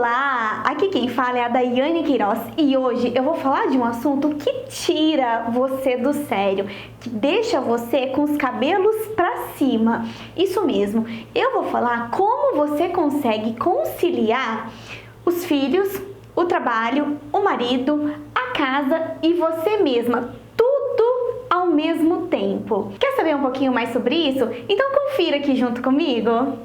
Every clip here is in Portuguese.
Olá, aqui quem fala é a Daiane Queiroz e hoje eu vou falar de um assunto que tira você do sério, que deixa você com os cabelos pra cima. Isso mesmo, eu vou falar como você consegue conciliar os filhos, o trabalho, o marido, a casa e você mesma, tudo ao mesmo tempo. Quer saber um pouquinho mais sobre isso? Então confira aqui junto comigo.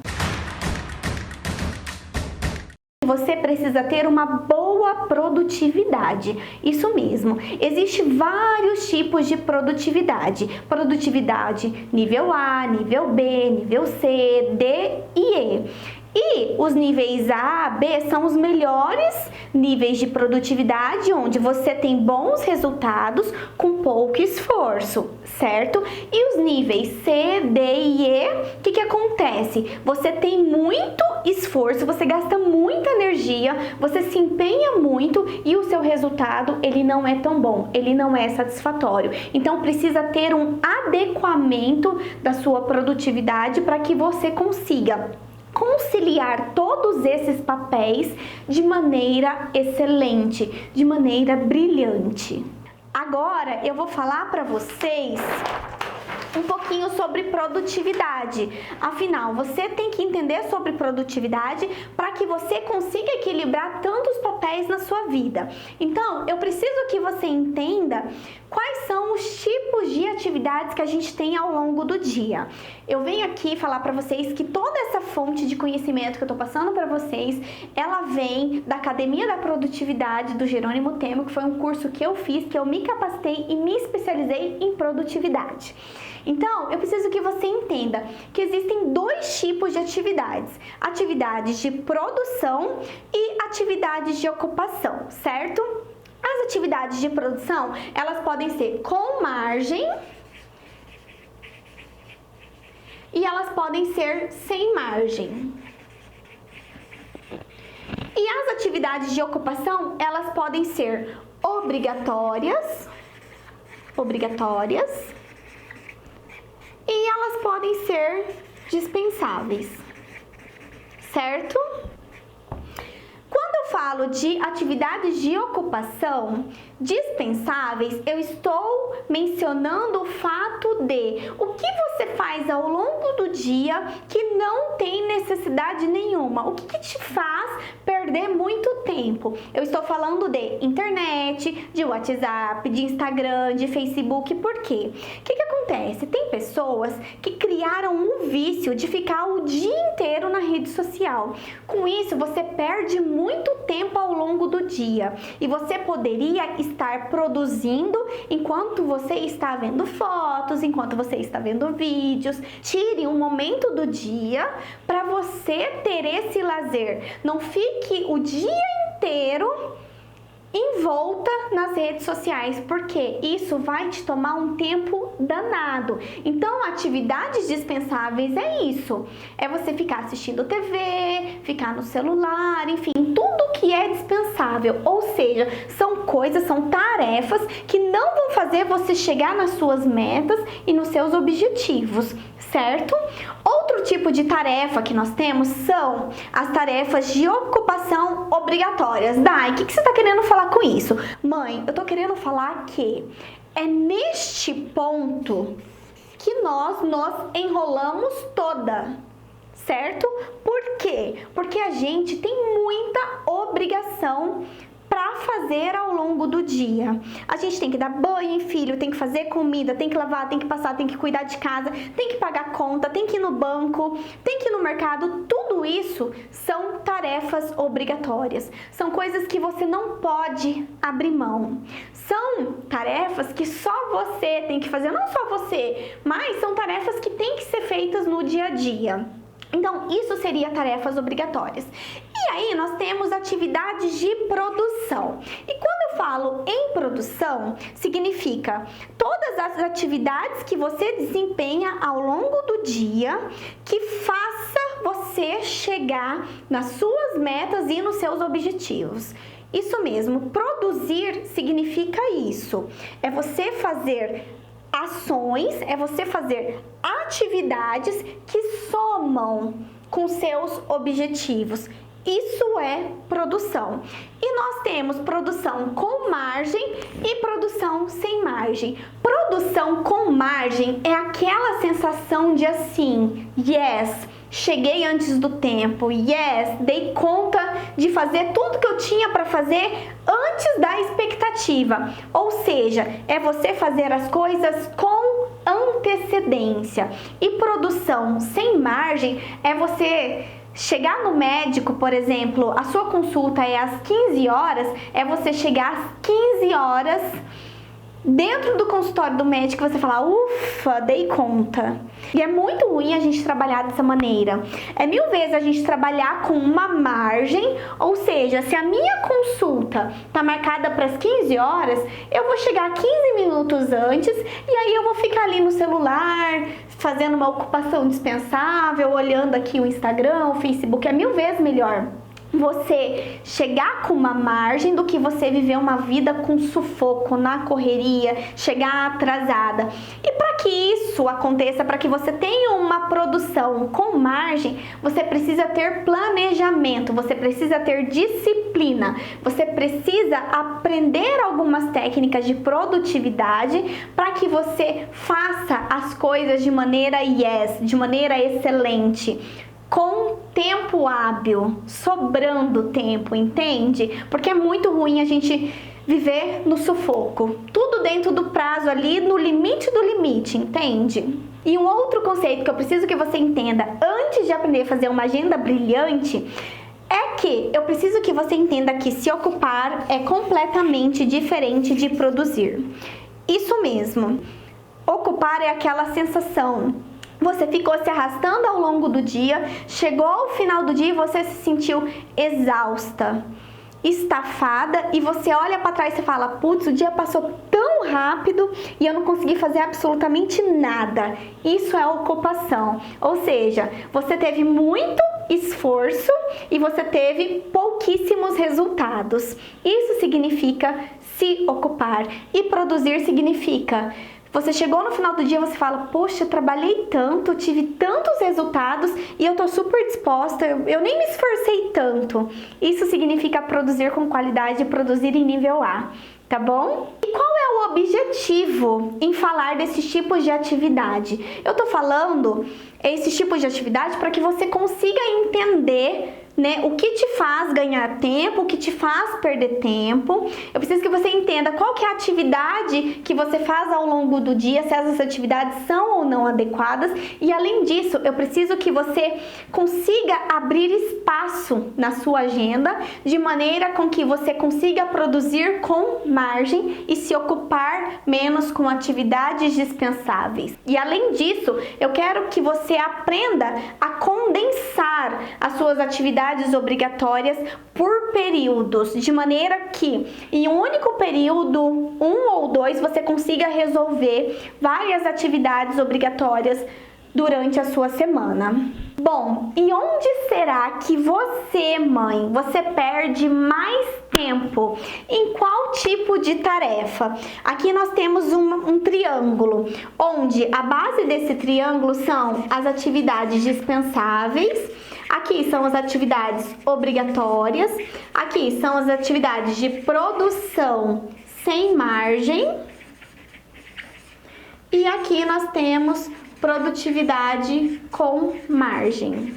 Você precisa ter uma boa produtividade. Isso mesmo. Existem vários tipos de produtividade. Produtividade nível A, nível B, nível C, D e E. E os níveis A, B são os melhores níveis de produtividade, onde você tem bons resultados com pouco esforço, certo? E os níveis C, D e E, o que acontece? Você tem muito esforço, você gasta muita energia, você se empenha muito e o seu resultado, ele não é tão bom, ele não é satisfatório. Então, precisa ter um adequamento da sua produtividade para que você consiga conciliar todos esses papéis de maneira excelente, de maneira brilhante. Agora eu vou falar para vocês um pouquinho sobre produtividade. Afinal, você tem que entender sobre produtividade para que você consiga equilibrar tantos papéis na sua vida. Então, eu preciso que você entenda quais são os tipos de atividades que a gente tem ao longo do dia. Eu venho aqui falar para vocês que toda essa fonte de conhecimento que eu tô passando para vocês, ela vem da Academia da Produtividade do Jerônimo Temo, que foi um curso que eu fiz, que eu me capacitei e me especializei em produtividade. Então, eu preciso que você entenda que existem dois tipos de atividades. Atividades de produção e atividades de ocupação, certo? As atividades de produção, elas podem ser com margem e elas podem ser sem margem. E as atividades de ocupação, elas podem ser obrigatórias, e elas podem ser dispensáveis, certo? Quando eu falo de atividades de ocupação dispensáveis, eu estou mencionando o fato de o que você faz ao longo do dia que não tem necessidade nenhuma, o que te faz perder muito tempo. Eu estou falando de internet, de WhatsApp, de Instagram, de Facebook. Por quê? O que acontece? Tem pessoas que criaram um vício de ficar o dia inteiro na rede social. Com isso, você perde muito tempo ao longo do dia e você poderia estar produzindo enquanto você está vendo fotos, enquanto você está vendo vídeos. Tire um momento do dia para você ter esse lazer. Não fique o dia inteiro envolta nas redes sociais, porque isso vai te tomar um tempo danado. Então, atividades dispensáveis é isso. É você ficar assistindo TV, ficar no celular, enfim, tudo que é dispensável. Ou seja, são coisas, são tarefas que não vão fazer você chegar nas suas metas e nos seus objetivos, certo? Outro tipo de tarefa que nós temos são as tarefas de ocupação obrigatórias. Dai, o que você está querendo falar com isso? Mãe, eu tô querendo falar que é neste ponto que nós nos enrolamos toda, certo? Por quê? Porque a gente tem muita obrigação para fazer ao longo do dia. A gente tem que dar banho em filho, tem que fazer comida, tem que lavar, tem que passar, tem que cuidar de casa, tem que pagar conta, tem que ir no banco, tem que ir no mercado. Tudo isso são tarefas obrigatórias. São coisas que você não pode abrir mão. São tarefas que só você tem que fazer, não só você, mas são tarefas que têm que ser feitas no dia a dia. Então, isso seria tarefas obrigatórias. E aí, nós temos atividades de produção. E quando eu falo em produção, significa todas as atividades que você desempenha ao longo do dia que faça você chegar nas suas metas e nos seus objetivos. Isso mesmo, produzir significa isso. É você fazer ações, é você fazer atividades que somam com seus objetivos. Isso é produção. E nós temos produção com margem e produção sem margem. Produção com margem é aquela sensação de assim, yes, cheguei antes do tempo, yes, dei conta de fazer tudo que eu tinha para fazer antes da expectativa. Ou seja, é você fazer as coisas com antecedência. E produção sem margem é você chegar no médico, por exemplo, a sua consulta é às 15 horas, é você chegar às 15 horas dentro do consultório do médico e você falar, ufa, dei conta. E é muito ruim a gente trabalhar dessa maneira. É 1000 vezes a gente trabalhar com uma margem, ou seja, se a minha consulta tá marcada para as 15 horas, eu vou chegar 15 minutos antes e aí eu vou ficar ali no celular, fazendo uma ocupação dispensável, olhando aqui o Instagram, o Facebook. É 1000 vezes melhor você chegar com uma margem do que você viver uma vida com sufoco, na correria, chegar atrasada. E para que isso aconteça, para que você tenha uma produção com margem, você precisa ter planejamento, você precisa ter disciplina, você precisa aprender algumas técnicas de produtividade para que você faça as coisas de maneira de maneira excelente, com tempo hábil, sobrando tempo, entende? Porque é muito ruim a gente viver no sufoco, tudo dentro do prazo ali, no limite do limite, entende? E um outro conceito que eu preciso que você entenda antes de aprender a fazer uma agenda brilhante é que eu preciso que você entenda que se ocupar é completamente diferente de produzir. Isso mesmo, ocupar é aquela sensação. Você ficou se arrastando ao longo do dia, chegou ao final do dia e você se sentiu exausta, estafada, e você olha para trás e fala, putz, o dia passou tão rápido e eu não consegui fazer absolutamente nada. Isso é ocupação, ou seja, você teve muito esforço e você teve pouquíssimos resultados. Isso significa se ocupar, e produzir significa você chegou no final do dia e você fala, poxa, trabalhei tanto, tive tantos resultados e eu tô super disposta, eu nem me esforcei tanto. Isso significa produzir com qualidade e produzir em nível A, tá bom? E qual é o objetivo em falar desses tipos de atividade? Eu tô falando esses tipos de atividade para que você consiga entender, né, o que te faz ganhar tempo, o que te faz perder tempo. Eu preciso que você entenda qual que é a atividade que você faz ao longo do dia, se essas atividades são ou não adequadas. E além disso, eu preciso que você consiga abrir espaço na sua agenda, de maneira com que você consiga produzir com margem e se ocupar menos com atividades dispensáveis. E além disso, eu quero que você aprenda a condensar as suas atividades obrigatórias por períodos, de maneira que em um único período, 1 ou 2, você consiga resolver várias atividades obrigatórias durante a sua semana. Bom, e onde será que você, mãe, você perde mais tempo? Em qual tipo de tarefa? Aqui nós temos um triângulo, onde a base desse triângulo são as atividades dispensáveis. Aqui são as atividades obrigatórias, aqui são as atividades de produção sem margem e aqui nós temos produtividade com margem.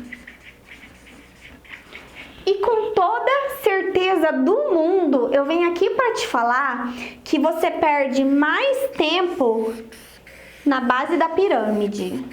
E com toda certeza do mundo, eu venho aqui para te falar que você perde mais tempo na base da pirâmide,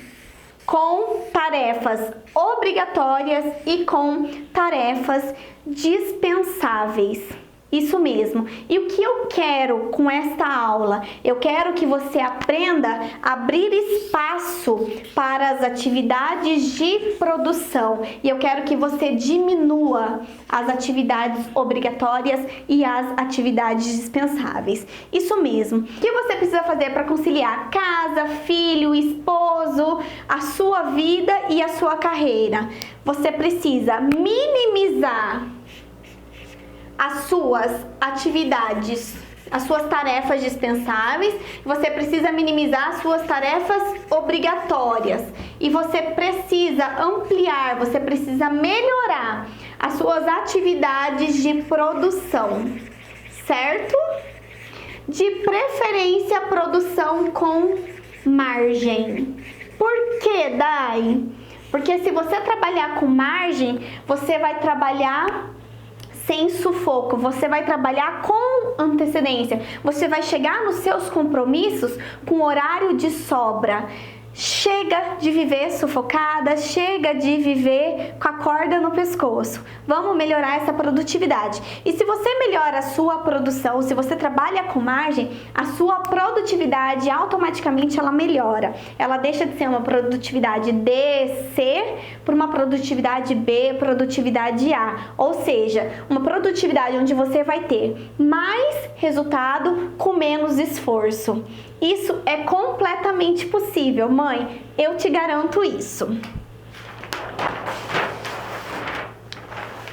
com tarefas obrigatórias e com tarefas dispensáveis. Isso mesmo. E o que eu quero com esta aula? Eu quero que você aprenda a abrir espaço para as atividades de produção. E eu quero que você diminua as atividades obrigatórias e as atividades dispensáveis. Isso mesmo. O que você precisa fazer para conciliar casa, filho, esposo, a sua vida e a sua carreira? Você precisa minimizar as suas atividades, as suas tarefas dispensáveis, você precisa minimizar as suas tarefas obrigatórias e você precisa ampliar, você precisa melhorar as suas atividades de produção, certo? De preferência, produção com margem. Por que, Dai? Porque se você trabalhar com margem, você vai trabalhar sem sufoco, você vai trabalhar com antecedência, você vai chegar nos seus compromissos com horário de sobra. Chega de viver sufocada, chega de viver com a corda no pescoço. Vamos melhorar essa produtividade. E se você melhora a sua produção, se você trabalha com margem, a sua produtividade automaticamente ela melhora. Ela deixa de ser uma produtividade D, C, para uma produtividade B, produtividade A. Ou seja, uma produtividade onde você vai ter mais resultado com menos esforço. Isso é completamente possível, mãe. Eu te garanto isso.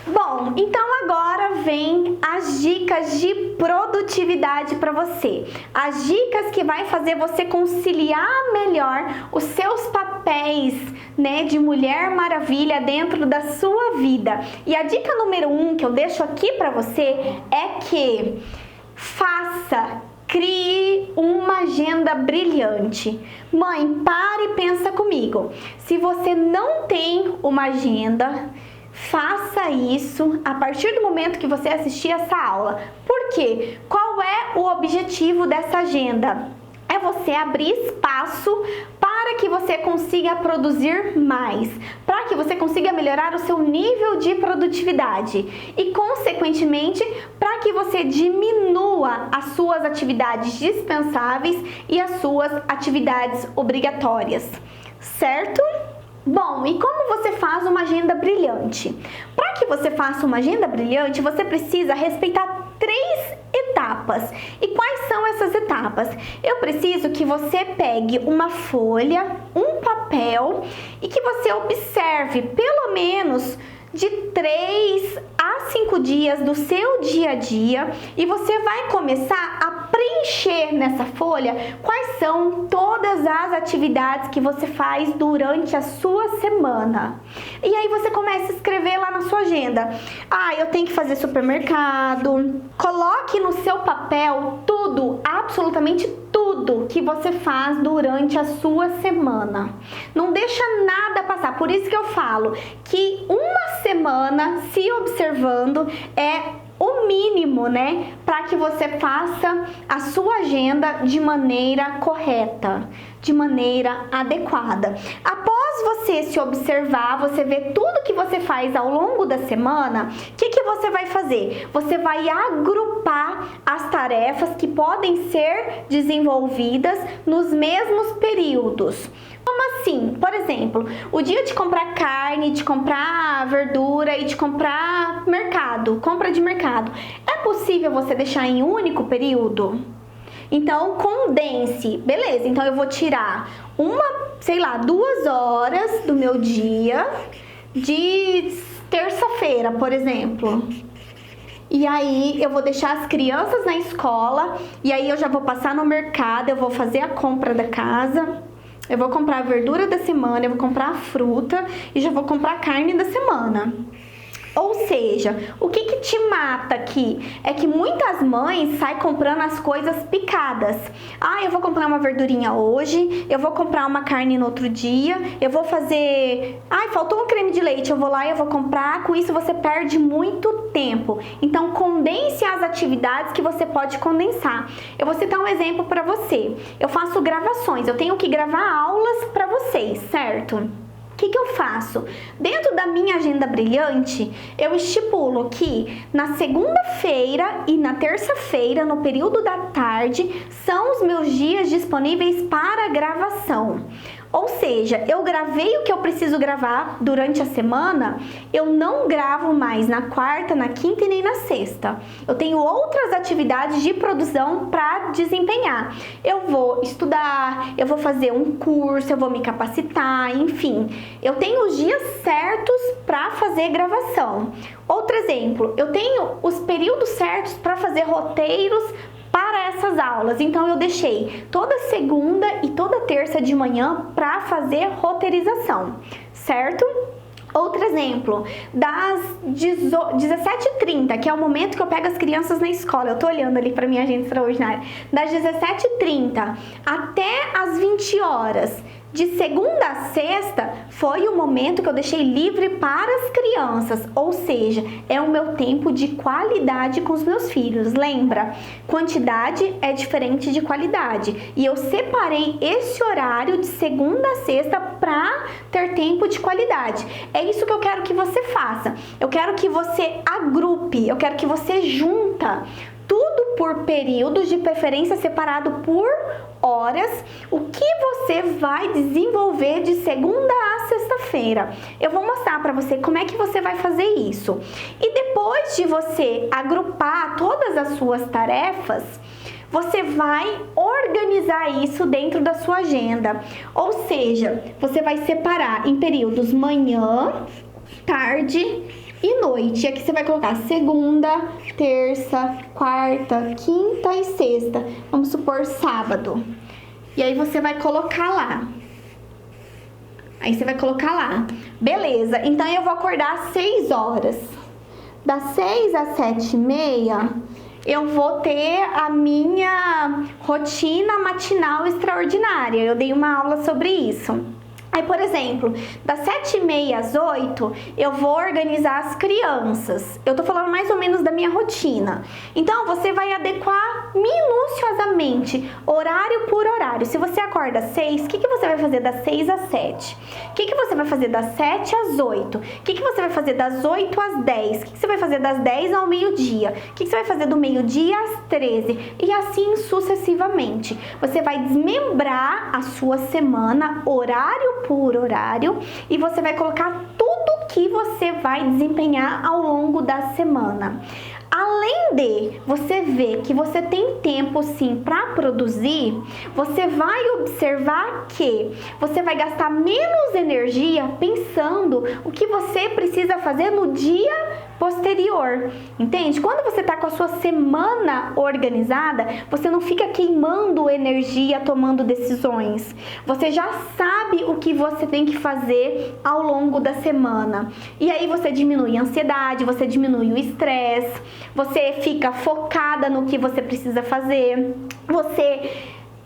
Bom, então agora vem as dicas de produtividade para você. As dicas que vai fazer você conciliar melhor os seus papéis, né, de Mulher Maravilha dentro da sua vida. E a dica número 1 que eu deixo aqui para você é que crie uma agenda brilhante. Mãe, para e pensa comigo. Se você não tem uma agenda, faça isso a partir do momento que você assistir essa aula. Por quê? Qual é o objetivo dessa agenda? É você abrir espaço para que você consiga produzir mais, para que você consiga melhorar o seu nível de produtividade e, consequentemente, para que você diminua as suas atividades dispensáveis e as suas atividades obrigatórias, certo? Bom, e como você faz uma agenda brilhante? Para que você faça uma agenda brilhante, você precisa respeitar 3 etapas. E quais são essas etapas? Eu preciso que você pegue uma folha, um papel e que você observe pelo menos de 3 a 5 dias do seu dia a dia e você vai começar a preencher nessa folha quais são todas as atividades que você faz durante a sua semana. E aí você começa a escrever lá na sua agenda. Eu tenho que fazer supermercado. Coloque no seu papel tudo, absolutamente tudo que você faz durante a sua semana. Não deixa nada passar. Por isso que eu falo que uma semana se observando é o mínimo, né? Para que você faça a sua agenda de maneira correta, de maneira adequada. Após você se observar, você ver tudo que você faz ao longo da semana, o que você vai fazer? Você vai agrupar as tarefas que podem ser desenvolvidas nos mesmos períodos. Como assim? Por exemplo, o dia de comprar carne, de comprar verdura e de comprar compra de mercado. É possível você deixar em um único período? Então, condense. Beleza, então eu vou tirar 2 horas do meu dia de terça-feira, por exemplo. E aí eu vou deixar as crianças na escola e aí eu já vou passar no mercado, eu vou fazer a compra da casa. Eu vou comprar a verdura da semana, eu vou comprar a fruta e já vou comprar a carne da semana. Ou seja, o que te mata aqui é que muitas mães saem comprando as coisas picadas. Eu vou comprar uma verdurinha hoje, eu vou comprar uma carne no outro dia, eu vou fazer... faltou um creme de leite, eu vou lá e eu vou comprar. Com isso você perde muito tempo. Então, condense as atividades que você pode condensar. Eu vou citar um exemplo para você. Eu faço gravações, eu tenho que gravar aulas para vocês, certo? O que eu faço? Dentro da minha agenda brilhante, eu estipulo que na segunda-feira e na terça-feira, no período da tarde, são os meus dias disponíveis para gravação. Ou seja, eu gravei o que eu preciso gravar durante a semana, eu não gravo mais na quarta, na quinta e nem na sexta. Eu tenho outras atividades de produção para desempenhar. Eu vou estudar, eu vou fazer um curso, eu vou me capacitar, enfim. Eu tenho os dias certos para fazer gravação. Outro exemplo, eu tenho os períodos certos para fazer roteiros para essas aulas. Então eu deixei toda segunda e toda terça de manhã para fazer roteirização, certo? Outro exemplo, das 17h30, que é o momento que eu pego as crianças na escola, eu tô olhando ali pra minha agenda extraordinária, das 17h30 até as 20 horas, de segunda a sexta, foi o momento que eu deixei livre para as crianças, ou seja, é o meu tempo de qualidade com os meus filhos. Lembra? Quantidade é diferente de qualidade. E eu separei esse horário de segunda a sexta para ter tempo de qualidade. É isso que eu quero que você faça. Eu quero que você agrupe, eu quero que você junta tudo por períodos, de preferência separado por horas, o que você vai desenvolver de segunda a sexta-feira. Eu vou mostrar para você como é que você vai fazer isso. E depois de você agrupar todas as suas tarefas, você vai organizar isso dentro da sua agenda. Ou seja, você vai separar em períodos manhã, tarde e noite. Aqui você vai colocar segunda, terça, quarta, quinta e sexta. Vamos supor sábado. E aí você vai colocar lá. Aí você vai colocar lá. Beleza, então eu vou acordar às 6 horas. Das 6 às 7h30, eu vou ter a minha rotina matinal extraordinária. Eu dei uma aula sobre isso. Aí, por exemplo, das 7h30 às 8h, eu vou organizar as crianças. Eu tô falando mais ou menos da minha rotina. Então, você vai adequar minuciosamente, horário por horário. Se você acorda às 6, o que você vai fazer das 6 às 7? O que você vai fazer das 7 às 8? O que você vai fazer das 8 às 10? O que você vai fazer das 10 ao meio-dia? O que você vai fazer do meio-dia às 13? E assim sucessivamente. Você vai desmembrar a sua semana, horário por horário, e você vai colocar tudo que você vai desempenhar ao longo da semana. Além de você ver que você tem tempo sim para produzir, você vai observar que você vai gastar menos energia pensando o que você precisa fazer no dia posterior, entende? Quando você tá com a sua semana organizada, você não fica queimando energia tomando decisões. Você já sabe o que você tem que fazer ao longo da semana. E aí você diminui a ansiedade, você diminui o estresse, você fica focada no que você precisa fazer, você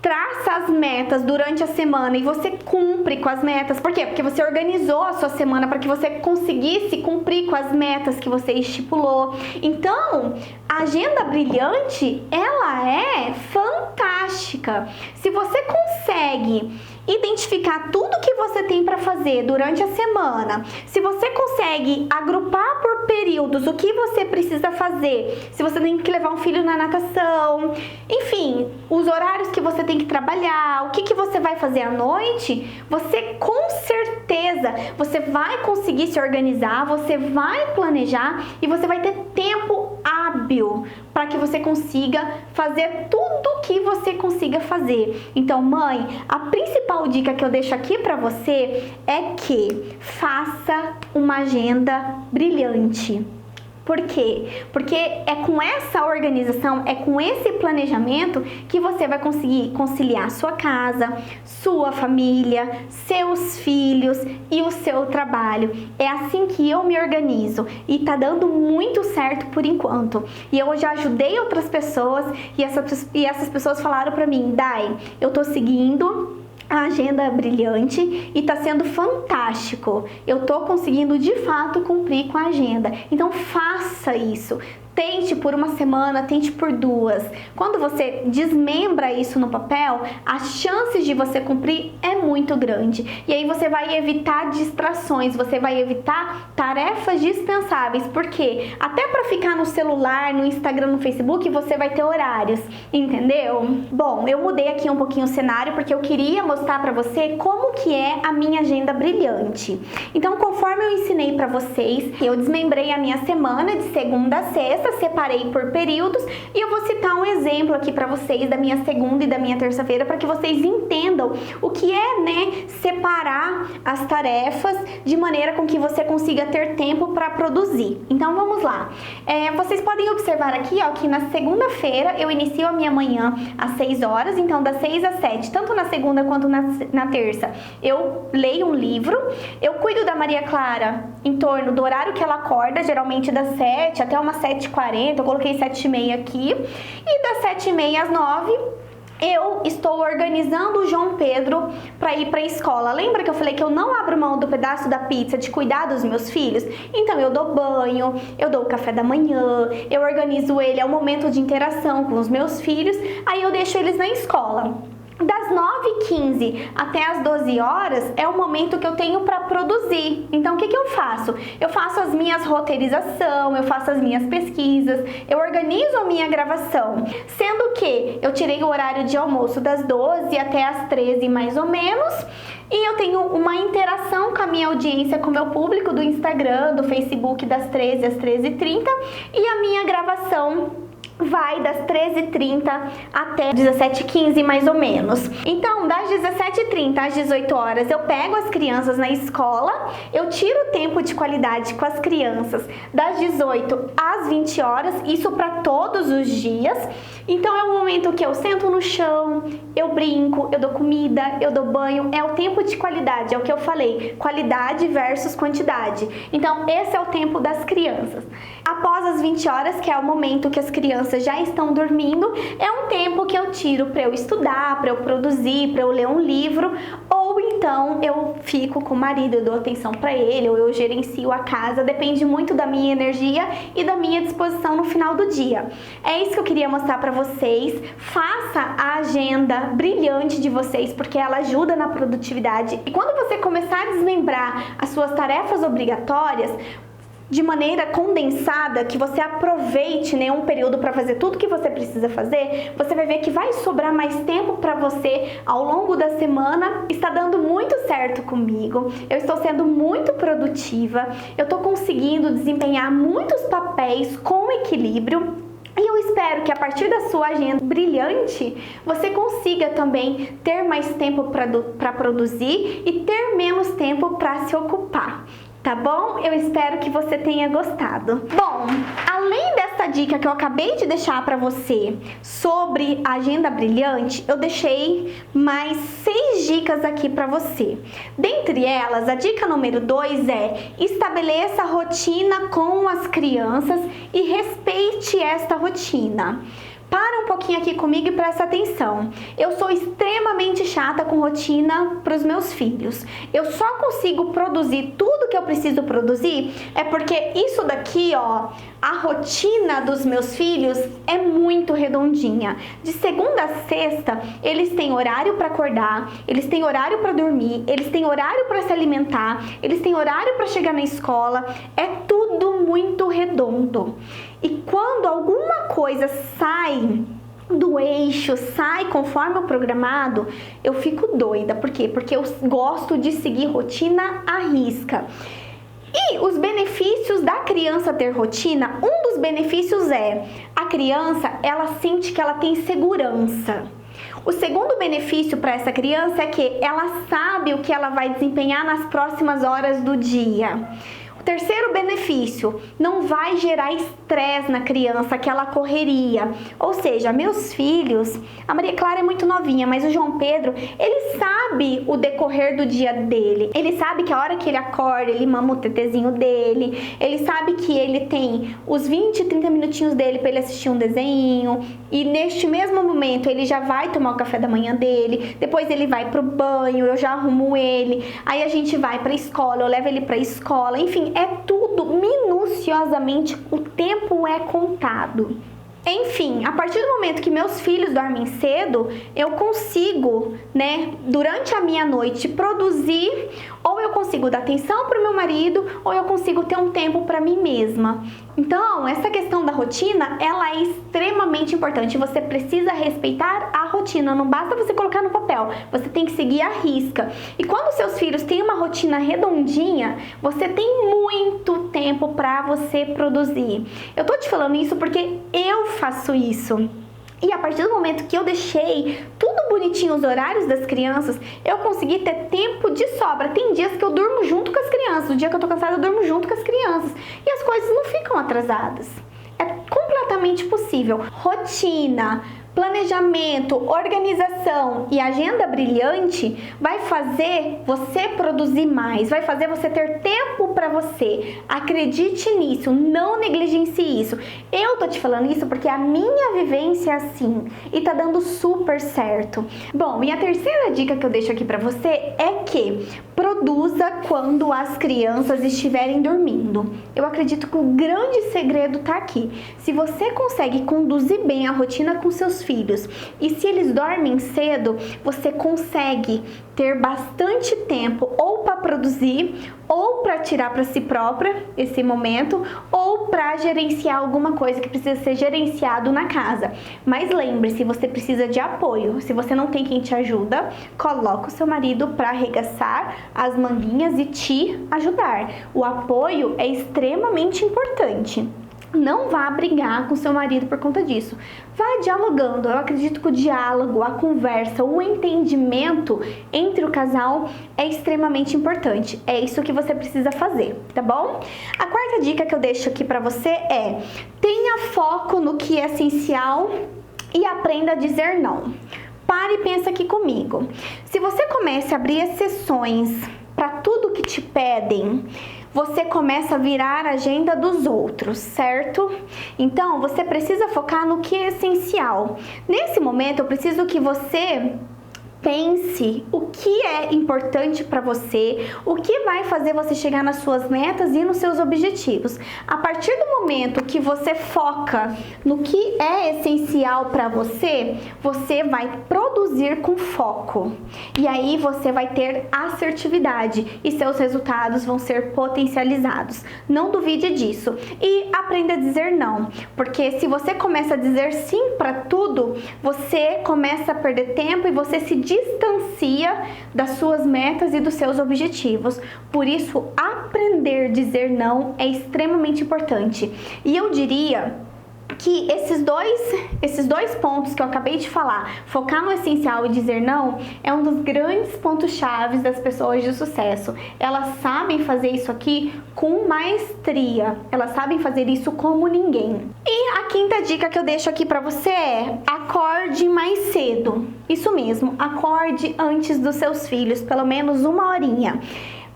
traça as metas durante a semana e você cumpre com as metas. Por quê? Porque você organizou a sua semana para que você conseguisse cumprir com as metas que você estipulou. Então, a agenda brilhante, ela é fantástica. Se você consegue identificar tudo que você tem para fazer durante a semana, se você consegue agrupar por períodos o que você precisa fazer, se você tem que levar um filho na natação, enfim, os horários que você tem que trabalhar, o que você vai fazer à noite, você com certeza, você vai conseguir se organizar, você vai planejar e você vai ter tempo hábil para que você consiga fazer tudo que você consiga fazer. Então, mãe, a principal dica que eu deixo aqui para você é que faça uma agenda brilhante. Por quê? Porque é com essa organização, é com esse planejamento que você vai conseguir conciliar sua casa, sua família, seus filhos e o seu trabalho. É assim que eu me organizo e tá dando muito certo por enquanto. E eu já ajudei outras pessoas e essas pessoas falaram pra mim: Dai, eu tô seguindo a agenda brilhante e tá sendo fantástico. Eu tô conseguindo de fato cumprir com a agenda. Então faça isso. Tente por uma semana, tente por 2. Quando você desmembra isso no papel, as chances de você cumprir é muito grande. E aí você vai evitar distrações, você vai evitar tarefas dispensáveis. Por quê? Até para ficar no celular, no Instagram, no Facebook, você vai ter horários, entendeu? Bom, eu mudei aqui um pouquinho o cenário porque eu queria mostrar para você como que é a minha agenda brilhante. Então, conforme eu ensinei para vocês, eu desmembrei a minha semana de segunda a sexta, feira, separei por períodos e eu vou citar um exemplo aqui para vocês da minha segunda e da minha terça-feira para que vocês entendam o que é, né, separar as tarefas de maneira com que você consiga ter tempo para produzir. Então vamos lá. Vocês podem observar aqui, ó, que na segunda-feira eu inicio a minha manhã às 6 horas, então das 6 às 7, tanto na segunda quanto na terça, eu leio um livro, eu cuido da Maria Clara em torno do horário que ela acorda, geralmente das 7 até umas 7h40, eu coloquei 7h30 aqui, e das 7h30 às 9 eu estou organizando o João Pedro para ir para a escola. Lembra que eu falei que eu não abro mão do pedaço da pizza de cuidar dos meus filhos? Então eu dou banho, eu dou o café da manhã, eu organizo ele, é o momento de interação com os meus filhos, aí eu deixo eles na escola. Das 9h15 até as 12 horas é o momento que eu tenho para produzir. Então, o que eu faço? Eu faço as minhas roteirização, eu faço as minhas pesquisas, eu organizo a minha gravação. Sendo que eu tirei o horário de almoço das 12 até as 13 mais ou menos, e eu tenho uma interação com a minha audiência, com o meu público do Instagram, do Facebook das 13 às 13h30, e a minha gravação vai das 13h30 até 17h15 mais ou menos. Então, das 17h30 às 18 horas eu pego as crianças na escola, eu tiro tempo de qualidade com as crianças das 18 às 20 horas, isso para todos os dias. Então é o momento que eu sento no chão, eu brinco, eu dou comida, eu dou banho, é o tempo de qualidade, é o que eu falei, qualidade versus quantidade. Então esse é o tempo das crianças. Após as 20 horas, que é o momento que as crianças já estão dormindo, é um tempo que eu tiro para eu estudar, para eu produzir, para eu ler um livro, ou então eu fico com o marido, eu dou atenção para ele, ou eu gerencio a casa, depende muito da minha energia e da minha disposição no final do dia. É isso que eu queria mostrar para vocês. Faça a agenda brilhante de vocês, porque ela ajuda na produtividade. E quando você começar a desmembrar as suas tarefas obrigatórias, de maneira condensada, que você aproveite, né, um período para fazer tudo que você precisa fazer, você vai ver que vai sobrar mais tempo para você ao longo da semana. Está dando muito certo comigo, eu estou sendo muito produtiva, eu estou conseguindo desempenhar muitos papéis com equilíbrio. E eu espero que a partir da sua agenda brilhante, você consiga também ter mais tempo para produzir e ter menos tempo para se ocupar. Tá bom? Eu espero que você tenha gostado. Bom, além dessa dica que eu acabei de deixar para você sobre a agenda brilhante, eu deixei mais 6 dicas aqui para você. Dentre elas, a dica número 2 é: estabeleça rotina com as crianças e respeite esta rotina. Para um pouquinho aqui comigo e presta atenção. Eu sou extremamente chata com rotina para os meus filhos. Eu só consigo produzir tudo que eu preciso produzir é porque isso daqui, ó, a rotina dos meus filhos é muito redondinha. De segunda a sexta, eles têm horário para acordar, eles têm horário para dormir, eles têm horário para se alimentar, eles têm horário para chegar na escola. É tudo muito redondo. E quando alguma coisa sai do eixo, sai conforme o programado, eu fico doida. Por quê? Porque eu gosto de seguir rotina à risca. E os benefícios da criança ter rotina, um dos benefícios é a criança, ela sente que ela tem segurança. O segundo benefício para essa criança é que ela sabe o que ela vai desempenhar nas próximas horas do dia. O terceiro benefício, não vai gerar estresse na criança, aquela correria. Ou seja, meus filhos, a Maria Clara é muito novinha, mas o João Pedro, ele sabe o decorrer do dia dele. Ele sabe que a hora que ele acorda, ele mama o tetezinho dele. Ele sabe que ele tem os 20, 30 minutinhos dele para ele assistir um desenho. E neste mesmo momento, ele já vai tomar o café da manhã dele. Depois ele vai pro banho, eu já arrumo ele. Aí a gente vai pra escola, eu levo ele pra escola. Enfim, é tudo minuciosamente, o tempo é contado. Enfim, a partir do momento que meus filhos dormem cedo, eu consigo, né, durante a minha noite produzir, ou eu consigo dar atenção para o meu marido, ou eu consigo ter um tempo para mim mesma. Então, essa questão da rotina, ela é extremamente importante. Você precisa respeitar a rotina, não basta você colocar no papel, você tem que seguir à risca. E quando seus filhos têm uma rotina redondinha, você tem muito tempo para você produzir. Eu tô te falando isso porque eu faço isso. E a partir do momento que eu deixei tudo bonitinho, os horários das crianças, eu consegui ter tempo de sobra. Tem dias que eu durmo junto com as crianças, o dia que eu tô cansada eu durmo junto com as crianças. E as coisas não ficam atrasadas. É completamente possível. Rotina, planejamento, organização e agenda brilhante vai fazer você produzir mais, vai fazer você ter tempo para você. Acredite nisso, não negligencie isso. Eu tô te falando isso porque a minha vivência é assim e tá dando super certo. Bom, e a terceira dica que eu deixo aqui para você é que produza quando as crianças estiverem dormindo. Eu acredito que o grande segredo tá aqui. Se você consegue conduzir bem a rotina com seus filhos e se eles dormem cedo, você consegue ter bastante tempo ou para produzir, ou para tirar para si própria esse momento, ou para gerenciar alguma coisa que precisa ser gerenciado na casa. Mas lembre-se, você precisa de apoio. Se você não tem quem te ajuda, coloca o seu marido para arregaçar as manguinhas e te ajudar. O apoio é extremamente importante. Não vá brigar com seu marido por conta disso. Vá dialogando. Eu acredito que o diálogo, a conversa, o entendimento entre o casal é extremamente importante. É isso que você precisa fazer, tá bom? A quarta dica que eu deixo aqui pra você é: tenha foco no que é essencial e aprenda a dizer não. Pare e pensa aqui comigo. Se você começa a abrir exceções para tudo que te pedem, você começa a virar a agenda dos outros, certo? Então, você precisa focar no que é essencial. Nesse momento, eu preciso que você pense o que é importante para você, o que vai fazer você chegar nas suas metas e nos seus objetivos. A partir do momento que você foca no que é essencial para você, você vai produzir com foco. E aí você vai ter assertividade e seus resultados vão ser potencializados. Não duvide disso. E aprenda a dizer não, porque se você começa a dizer sim para tudo, você começa a perder tempo e você se distancia das suas metas e dos seus objetivos. Por isso, aprender a dizer não é extremamente importante. E eu diria que esses dois pontos que eu acabei de falar, focar no essencial e dizer não, é um dos grandes pontos chaves das pessoas de sucesso. Elas sabem fazer isso aqui com maestria, elas sabem fazer isso como ninguém. E a quinta dica que eu deixo aqui pra você é: acorde mais cedo. Isso mesmo, acorde antes dos seus filhos, pelo menos 1 horinha.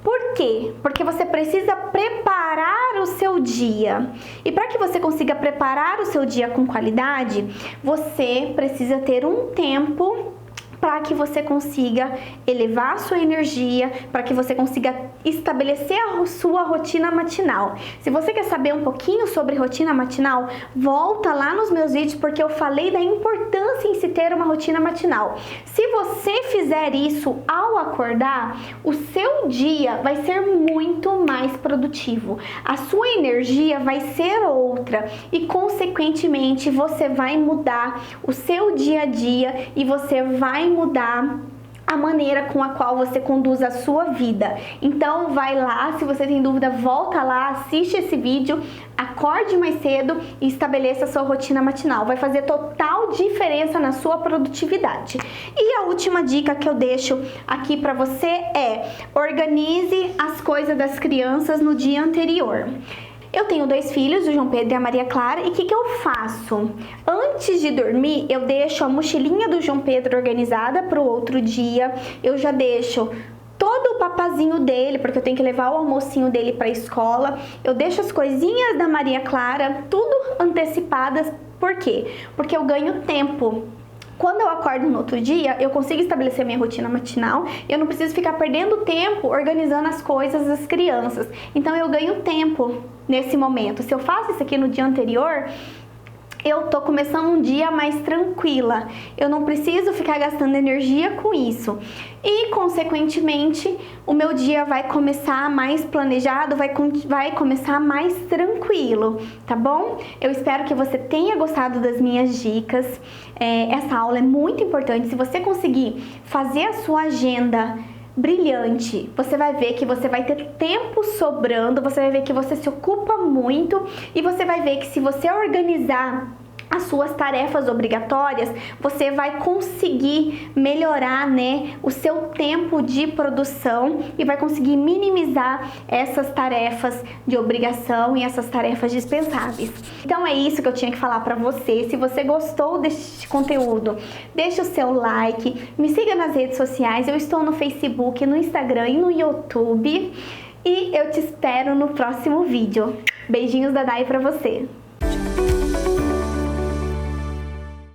Por quê? Porque você precisa preparar o seu dia. E para que você consiga preparar o seu dia com qualidade, você precisa ter um tempo para que você consiga elevar a sua energia, para que você consiga estabelecer a sua rotina matinal. Se você quer saber um pouquinho sobre rotina matinal, volta lá nos meus vídeos, porque eu falei da importância em se ter uma rotina matinal. Se você fizer isso ao acordar, o seu dia vai ser muito mais produtivo. A sua energia vai ser outra e, consequentemente, você vai mudar o seu dia a dia e você vai mudar a maneira com a qual você conduz a sua vida. Então vai lá, se você tem dúvida, volta lá, assiste esse vídeo, acorde mais cedo e estabeleça a sua rotina matinal. Vai fazer total diferença na sua produtividade. E a última dica que eu deixo aqui para você é: organize as coisas das crianças no dia anterior. Eu tenho 2 filhos, o João Pedro e a Maria Clara, e o que eu faço? Antes de dormir, eu deixo a mochilinha do João Pedro organizada para o outro dia, eu já deixo todo o papazinho dele, porque eu tenho que levar o almocinho dele para a escola, eu deixo as coisinhas da Maria Clara, tudo antecipadas. Por quê? Porque eu ganho tempo. Quando eu acordo no outro dia, eu consigo estabelecer minha rotina matinal, eu não preciso ficar perdendo tempo organizando as coisas das crianças. Então eu ganho tempo nesse momento. Se eu faço isso aqui no dia anterior, eu tô começando um dia mais tranquila, eu não preciso ficar gastando energia com isso e, consequentemente, o meu dia vai começar mais planejado, vai começar mais tranquilo, tá bom? Eu espero que você tenha gostado das minhas dicas. Essa aula é muito importante. Se você conseguir fazer a sua agenda brilhante, você vai ver que você vai ter tempo sobrando, você vai ver que você se ocupa muito e você vai ver que se você organizar as suas tarefas obrigatórias, você vai conseguir melhorar, né, o seu tempo de produção e vai conseguir minimizar essas tarefas de obrigação e essas tarefas dispensáveis. Então é isso que eu tinha que falar para você. Se você gostou deste conteúdo, deixa o seu like, me siga nas redes sociais. Eu estou no Facebook, no Instagram e no YouTube. E eu te espero no próximo vídeo. Beijinhos da Dai para você!